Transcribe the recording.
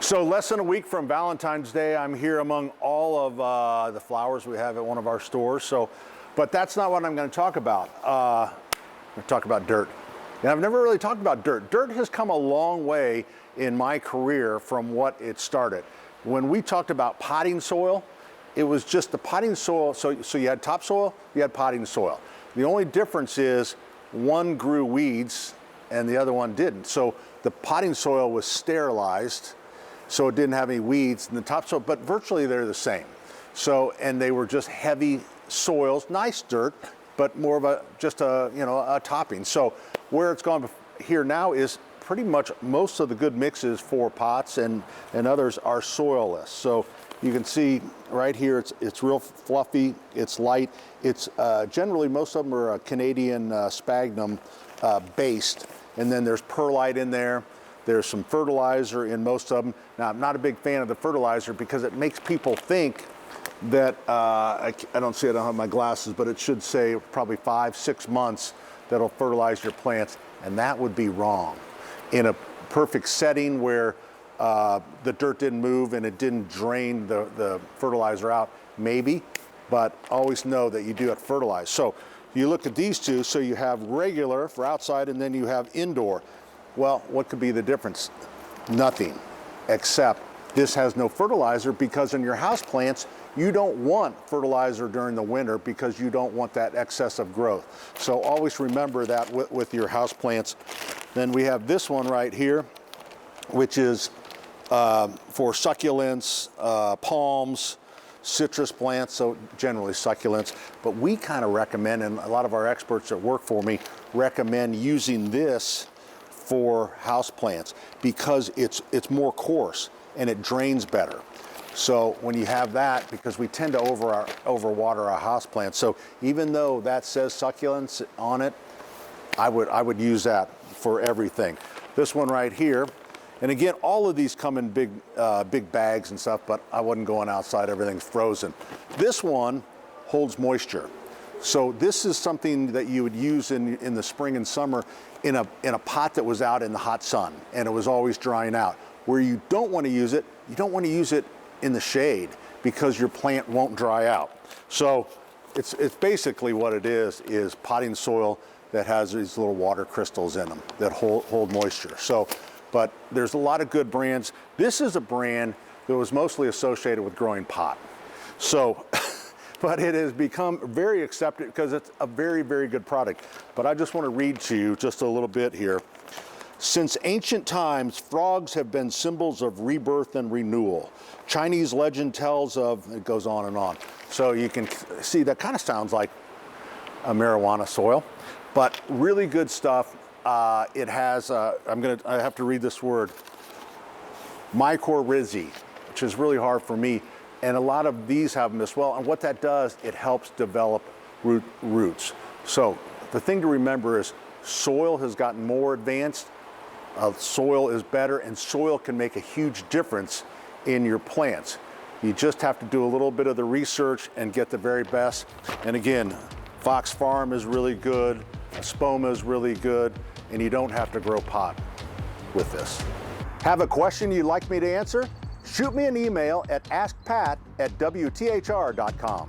So less than a week from Valentine's Day, I'm here among all of the flowers we have at one of our stores. But that's not what I'm going to talk about. I'm going to talk about dirt. And I've never really talked about dirt. Dirt has come a long way in my career from what it started. When we talked about potting soil, it was just the potting soil. So you had topsoil, you had potting soil. The only difference is one grew weeds and the other one didn't. So the potting soil was sterilized, so it didn't have any weeds in the topsoil, but virtually they're the same. So, and they were just heavy soils, nice dirt, but more of just a topping. So where it's gone here now is pretty much most of the good mixes for pots and others are soilless. So you can see right here, it's real fluffy, it's light. It's generally, most of them are Canadian sphagnum based, and then there's perlite in there. There's some fertilizer in most of them. Now, I'm not a big fan of the fertilizer because it makes people think that, I don't see it, I don't have my glasses, but it should say probably 5-6 months that'll fertilize your plants, and that would be wrong. In a perfect setting where the dirt didn't move and it didn't drain the fertilizer out, maybe, but always know that you do have to fertilize. So you look at these two, so you have regular for outside and then you have indoor. Well, what could be the difference? Nothing, except this has no fertilizer, because in your house plants, you don't want fertilizer during the winter because you don't want that excess of growth. So always remember that with your house plants. Then we have this one right here, which is for succulents, palms, citrus plants, so generally succulents. But we kind of recommend, and a lot of our experts that work for me recommend using this for house plants because it's more coarse and it drains better. So when you have that, because we tend to overwater our house plants, so even though that says succulents on it, I would use that for everything. This one right here, and again, all of these come in big bags and stuff, but I wasn't going outside, everything's frozen. This one holds moisture. So this is something that you would use in the spring and summer in a pot that was out in the hot sun and it was always drying out. Where you don't want to use it, you don't want to use it in the shade because your plant won't dry out. So it's basically what it is potting soil that has these little water crystals in them that hold moisture. So, but there's a lot of good brands. This is a brand that was mostly associated with growing pot. So, but it has become very accepted because it's a very, very good product. But I just want to read to you just a little bit here. Since ancient times, frogs have been symbols of rebirth and renewal. Chinese legend tells of, it goes on and on. So you can see that kind of sounds like a marijuana soil, but really good stuff. It has, I have to read this word, mycorrhizae, which is really hard for me. And a lot of these have them as well. And what that does, it helps develop roots. So the thing to remember is soil has gotten more advanced. Soil is better, and soil can make a huge difference in your plants. You just have to do a little bit of the research and get the very best. And again, Fox Farm is really good, Spoma is really good, and you don't have to grow pot with this. Have a question you'd like me to answer? Shoot me an email at askpat@wthr.com.